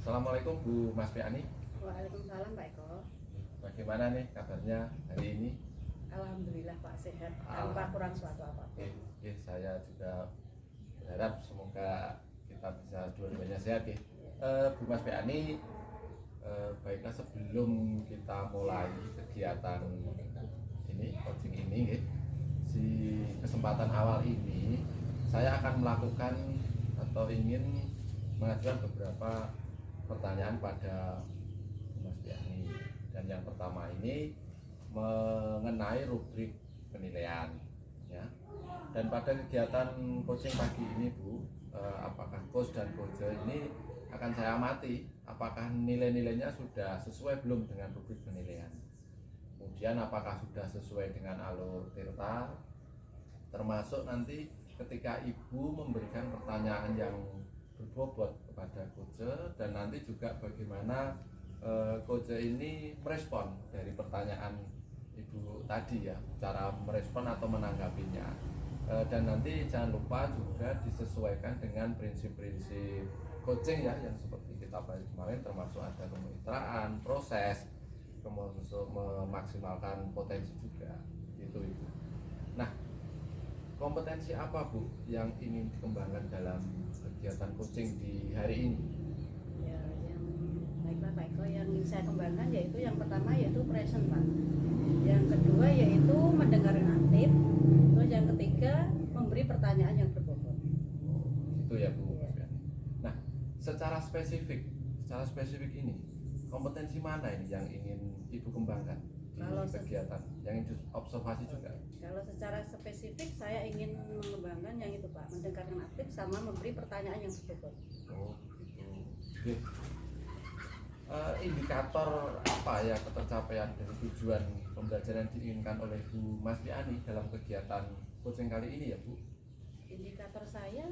Assalamualaikum Bu Mas Piani. Waalaikumsalam Pak Eko. Bagaimana nih kabarnya hari ini? Alhamdulillah Pak sehat tanpa kurang suatu apapun. Saya juga berharap semoga kita bisa dua-duanya sehat ya. Bu Mas Piani, baiklah sebelum kita mulai kegiatan ini, coaching ini, di kesempatan awal ini saya akan melakukan atau ingin mengajukan beberapa pertanyaan pada Mas Piani. Dan yang pertama ini mengenai rubrik penilaian ya. Dan pada kegiatan coaching pagi ini Bu, apakah coach dan coach ini akan saya amati apakah nilai-nilainya sudah sesuai belum dengan rubrik penilaian. Kemudian apakah sudah sesuai dengan alur tirta, termasuk nanti ketika Ibu memberikan pertanyaan yang berbobot kepada coach, dan nanti juga bagaimana coach ini merespon dari pertanyaan Ibu tadi ya, cara merespon atau menanggapinya. Dan nanti jangan lupa juga disesuaikan dengan prinsip-prinsip coaching ya, yang seperti kita bahas kemarin, termasuk ada kemitraan, proses, kemudian memaksimalkan potensi juga gitu Ibu. Nah, kompetensi apa Bu yang ingin dikembangkan dalam kegiatan coaching di hari ini? Ya, yang baiklah Pak Eko, yang ingin saya kembangkan yaitu yang pertama yaitu present Pak. Yang kedua yaitu mendengar yang aktif. Terus yang ketiga memberi pertanyaan yang berbobot. Gitu ya Bu. Ya. Nah, secara spesifik ini kompetensi mana ini yang ingin Ibu kembangkan di kegiatan yang ingin observasi juga? Kalau secara spesifik saya ingin mengembangkan yang itu Pak, mendengarkan aktif sama memberi pertanyaan yang berbobot. Oh gitu. Indikator apa ya ketercapaian dari tujuan pembelajaran diinginkan oleh Bu Mas Piani dalam kegiatan coaching kali ini ya Bu? Indikator saya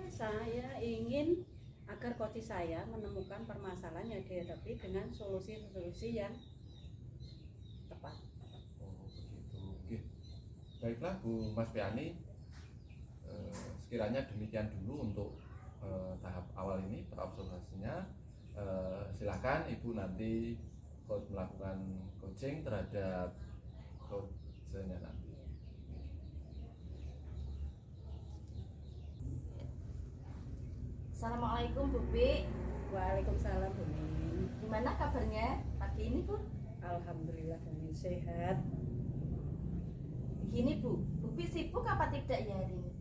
ingin agar coach saya menemukan permasalahan yang dihadapi dengan solusi-solusi yang tepat. Oh begitu. Oke. Baiklah Bu Mas Piani, sekiranya demikian dulu untuk tahap awal ini terobservasinya. Silakan Ibu nanti melakukan coaching terhadap coachnya nanti. Assalamualaikum Bu Bi. Waalaikumsalam Bu Min. Gimana kabarnya pagi ini Bu? Alhamdulillah Bu Min sehat. Gini Bu Bi sibuk apa tidak ya hari ini?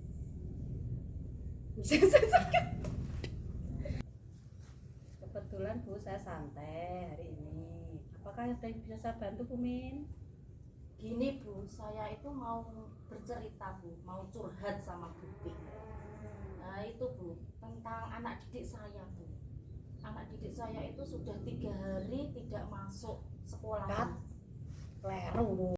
Kebetulan Bu saya santai hari ini. Apakah ada yang bisa saya bantu Bu Min? Gini Bu, saya itu mau bercerita Bu, mau curhat sama Bu Bi. Nah itu Bu, tentang anak didik saya Bu. Anak didik saya itu sudah 3 hari tidak masuk sekolah. Kat, kleru Bu.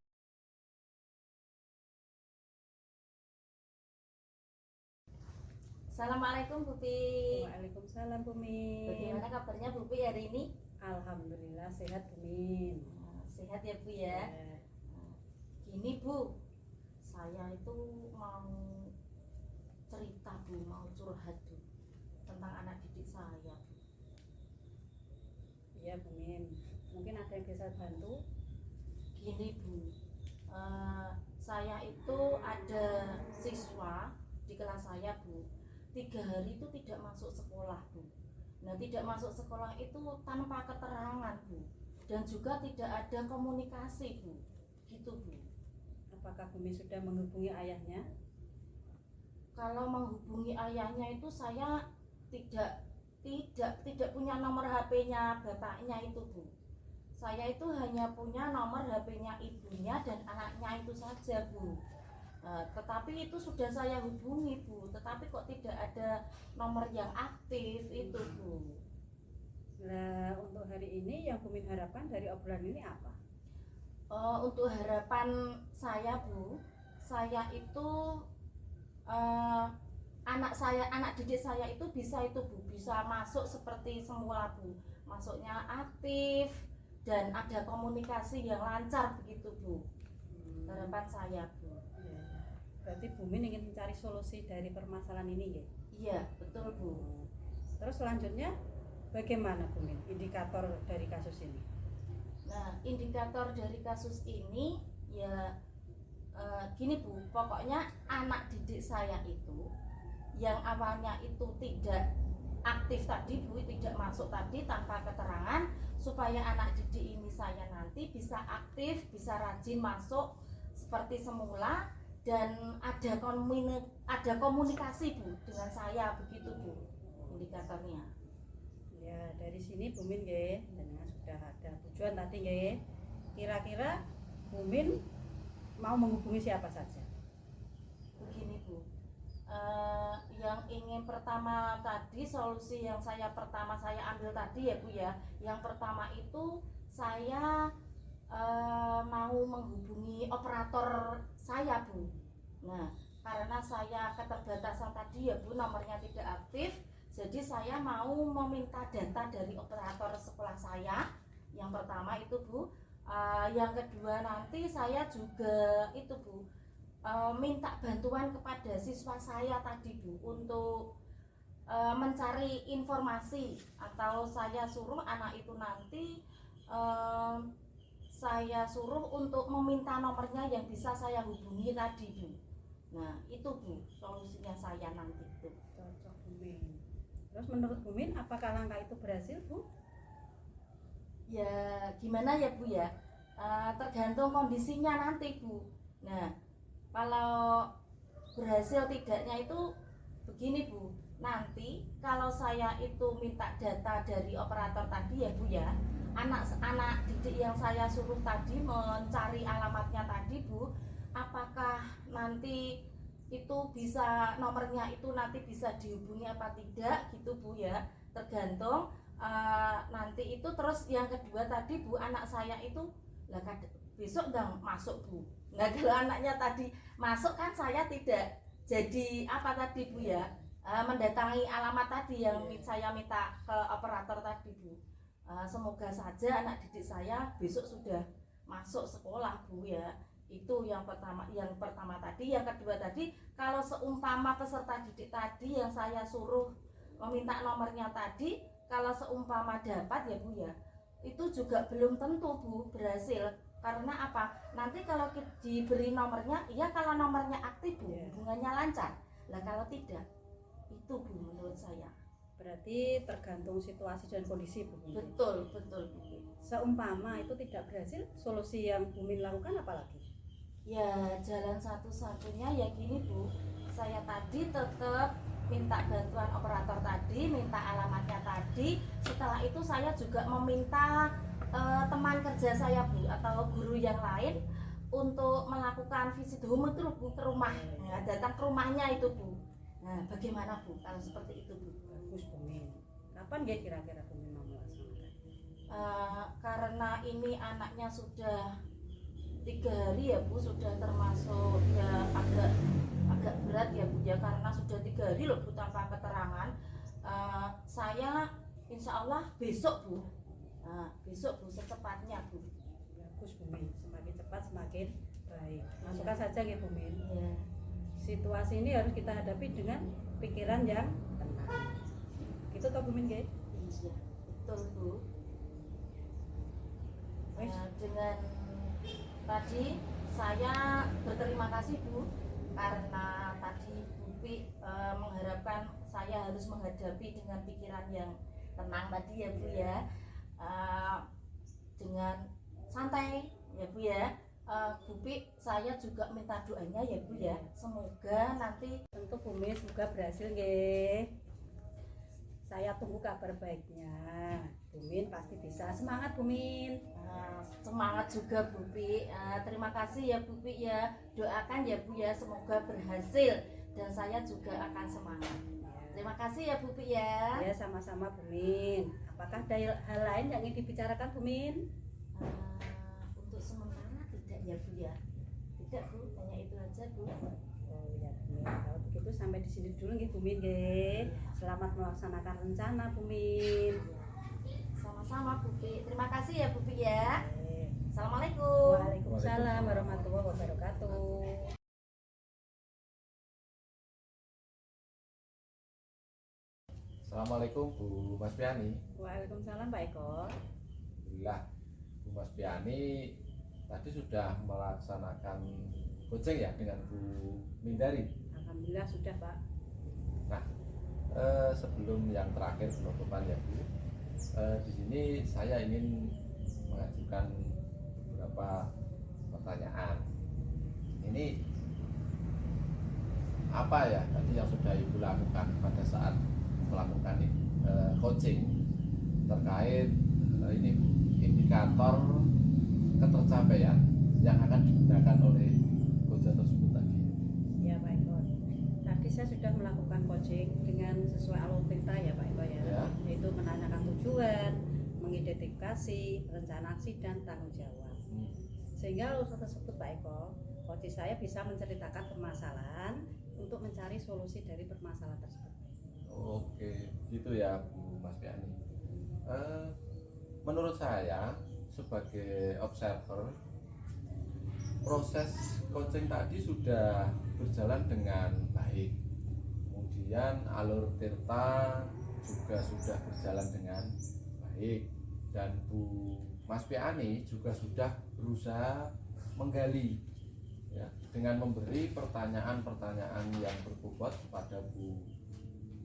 Assalamualaikum Bu Bi. Waalaikumsalam Bu Min. Bagaimana kabarnya Bu Bi hari ini? Alhamdulillah sehat Bu Min. Sehat ya Bu ya. Gini Bu, saya itu mau cerita Bu, mau curhat Bu tentang anak didik saya Bu. Iya Bu Min, mungkin ada yang bisa bantu. Gini Bu, saya itu ada siswa di kelas saya Bu, 3 hari itu tidak masuk sekolah Bu. Nah tidak masuk sekolah itu tanpa keterangan Bu, dan juga tidak ada komunikasi Bu, gitu Bu. Apakah Bu Min sudah menghubungi ayahnya? Kalau menghubungi ayahnya itu saya tidak punya nomor HP-nya bapaknya itu Bu. Saya itu hanya punya nomor HP-nya ibunya dan anaknya itu saja Bu. Tetapi itu sudah saya hubungi Bu, tetapi kok tidak ada nomor yang aktif itu Bu. Nah untuk hari ini yang Bu Min harapkan dari obrolan ini apa? Untuk harapan saya Bu, saya itu anak didik saya itu bisa Bu, bisa masuk seperti semula Bu, masuknya aktif dan ada komunikasi yang lancar begitu Bu. Harapan saya Bu. Berarti Bu Min ingin mencari solusi dari permasalahan ini ya? Iya betul Bu. Terus selanjutnya Bagaimana Bu Min indikator dari kasus ini? Nah, indikator dari kasus ini ya gini Bu, pokoknya anak didik saya itu yang awalnya itu tidak aktif tadi Bu, tidak masuk tadi tanpa keterangan, supaya anak didik ini saya nanti bisa aktif, bisa rajin masuk seperti semula, dan ada komunikasi Bu dengan saya, begitu Bu indikatornya. Ya, dari sini Bu Min nggih, dengan sudah ada tujuan tadi nggih. Kira-kira Bu Min mau menghubungi siapa saja? Begini Bu, yang ingin pertama tadi, solusi yang pertama saya ambil tadi ya Bu ya, yang pertama itu saya mau menghubungi operator saya Bu. Nah, karena saya keterbatasan tadi ya Bu, nomornya tidak aktif, jadi saya mau meminta data dari operator sekolah saya. Yang pertama itu Bu. Yang kedua nanti saya juga itu Bu, minta bantuan kepada siswa saya tadi Bu untuk mencari informasi, atau saya suruh anak itu nanti saya suruh untuk meminta nomornya yang bisa saya hubungi tadi Bu. Nah itu Bu solusinya saya nanti itu. Cocok Bu Min. Terus menurut Bu Min apakah langkah itu berhasil Bu? Ya gimana ya Bu ya, tergantung kondisinya nanti Bu. Nah kalau berhasil tidaknya itu begini Bu, nanti kalau saya itu minta data dari operator tadi ya Bu ya, anak didik yang saya suruh tadi mencari alamatnya tadi Bu, apakah nanti itu bisa, nomornya itu nanti bisa dihubungi apa tidak gitu Bu ya, tergantung nanti itu. Terus yang kedua tadi Bu, anak saya itu lah besok udah masuk Bu. Nah kalau anaknya tadi masuk kan saya tidak jadi apa tadi Bu ya, mendatangi alamat tadi yang saya minta ke operator tadi Bu. Semoga saja anak didik saya besok sudah masuk sekolah Bu ya. Itu yang pertama tadi. Yang kedua tadi, kalau seumpama peserta didik tadi yang saya suruh meminta nomornya tadi, kalau seumpama dapat ya Bu ya, itu juga belum tentu Bu berhasil. Karena apa? Nanti kalau diberi nomornya, iya kalau nomornya aktif Bu, hubungannya lancar. Lah kalau tidak, itu Bu menurut saya. Berarti tergantung situasi dan kondisi Bu Min. Betul Bu. Seumpama itu tidak berhasil, solusi yang Bu Min lakukan apa lagi? Ya jalan satu-satunya ya gini Bu, saya tadi tetap minta bantuan operator tadi, minta alamatnya tadi. Setelah itu saya juga meminta teman kerja saya Bu, atau guru yang lain untuk melakukan visit home itu Bu, ke rumah. Nah, datang ke rumahnya itu Bu. Nah bagaimana Bu kalau seperti itu Bu? Bagus Bu Min. Kapan ya kira-kira Bu Min mau melaksanakan? Karena ini anaknya sudah 3 hari ya Bu, sudah termasuk ya agak berat ya Bu ya, karena sudah 3 hari loh Bu tanpa keterangan. Saya insya Allah besok Bu, besok Bu secepatnya Bu. Bagus Bu Min, semakin cepat semakin baik. Masukkan saja ya Bu Min. Ya. Situasi ini harus kita hadapi dengan pikiran yang tenang. Gitu toh Bu Min nggih? Iya betul Bu. Dengan tadi saya berterima kasih Bu, karena tadi Bu Pi mengharapkan saya harus menghadapi dengan pikiran yang tenang tadi ya Bu ya, dengan santai ya Bu ya. Bu Pi, saya juga minta doanya ya Bu ya, semoga nanti Tentu Bu Min semoga berhasil nggih. Saya tunggu kabar baiknya. Bu Min pasti bisa. Semangat Bu Min. semangat juga Bu Pi. Terima kasih ya Bu Pi ya, doakan ya Bu ya, semoga berhasil dan saya juga akan semangat. Terima kasih ya Bu Pi ya. Ya sama-sama Bu Min. Apakah ada hal lain yang ingin dibicarakan Bu Min? Untuk sementara tidak ya Bu ya. Tidak Bu, hanya itu aja Bu. Oh ya Bu Min. Kalau begitu sampai di sini dulu nggih Bu Min nggih. Selamat melaksanakan rencana Bu Min. Sama-sama Bu Pi. Terima kasih ya Bu Pi ya. Oke. Assalamualaikum. Waalaikumsalam warahmatullahi wabarakatuh. Assalamualaikum Bu Mas Piani. Waalaikumsalam Pak Eko. Alhamdulillah Bu Mas Piani tadi sudah melaksanakan coaching ya dengan Bu Mindari. Alhamdulillah sudah Pak. Nah, sebelum yang terakhir penutupan ya Bu, di sini saya ingin mengajukan beberapa pertanyaan. Ini apa ya tadi yang sudah Ibu lakukan pada saat melakukan coaching terkait ini Bu, indikator ketercapaian yang akan digunakan oleh coach tersebut tadi. Ya Pak Eko. Tadi saya sudah melakukan coaching dengan sesuai alur perintah ya Pak Eko ya. Ya. Yaitu menanyakan tujuan, mengidentifikasi rencana aksi dan tanggung jawab. Sehingga alur tersebut Pak Eko, coach saya bisa menceritakan permasalahan untuk mencari solusi dari permasalahan tersebut. Oke, gitu ya Bu Mas Piani. Menurut saya sebagai observer, proses coaching tadi sudah berjalan dengan baik. Kemudian alur tirta juga sudah berjalan dengan baik, dan Bu Mas Piani juga sudah berusaha menggali ya, dengan memberi pertanyaan-pertanyaan yang berbobot kepada Bu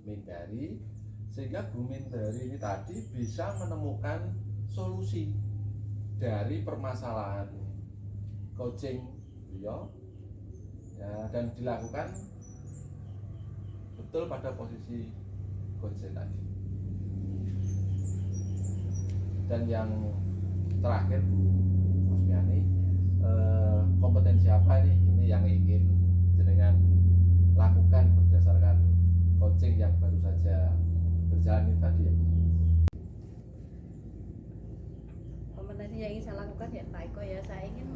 Mindari, sehingga Bu Mindari ini tadi bisa menemukan solusi dari permasalahan coaching beliau ya, dan dilakukan betul pada posisi coaching tadi. Dan yang terakhir Bu Mas Piani, kompetensi apa ini yang ingin jenengan lakukan berdasarkan coaching yang baru saja berjalan ini tadi ya Bu? Kompetensi yang ingin saya lakukan ya Pak Eko ya, saya ingin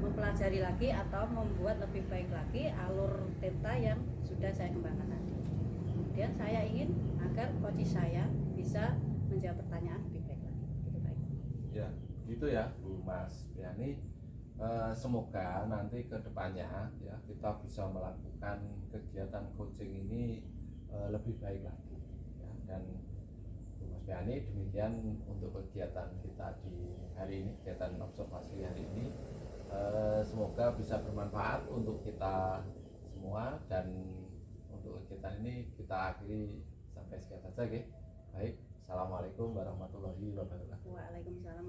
mempelajari lagi atau membuat lebih baik lagi alur tenta yang sudah saya kembangkan tadi. Kemudian saya ingin agar coach saya bisa menjawab pertanyaan lebih baik lagi, gitu Pak Eko. Ya, gitu ya Bu Mas Piani. Semoga nanti ke depannya ya kita bisa melakukan kegiatan coaching ini lebih baik lagi ya. Dan Bu Mas Piani, demikian untuk kegiatan kita di hari ini, kegiatan observasi hari ini. Semoga bisa bermanfaat untuk kita semua, dan untuk kegiatan ini kita akhiri sampai sekian saja. Baik, Assalamualaikum warahmatullahi wabarakatuh. Waalaikumsalam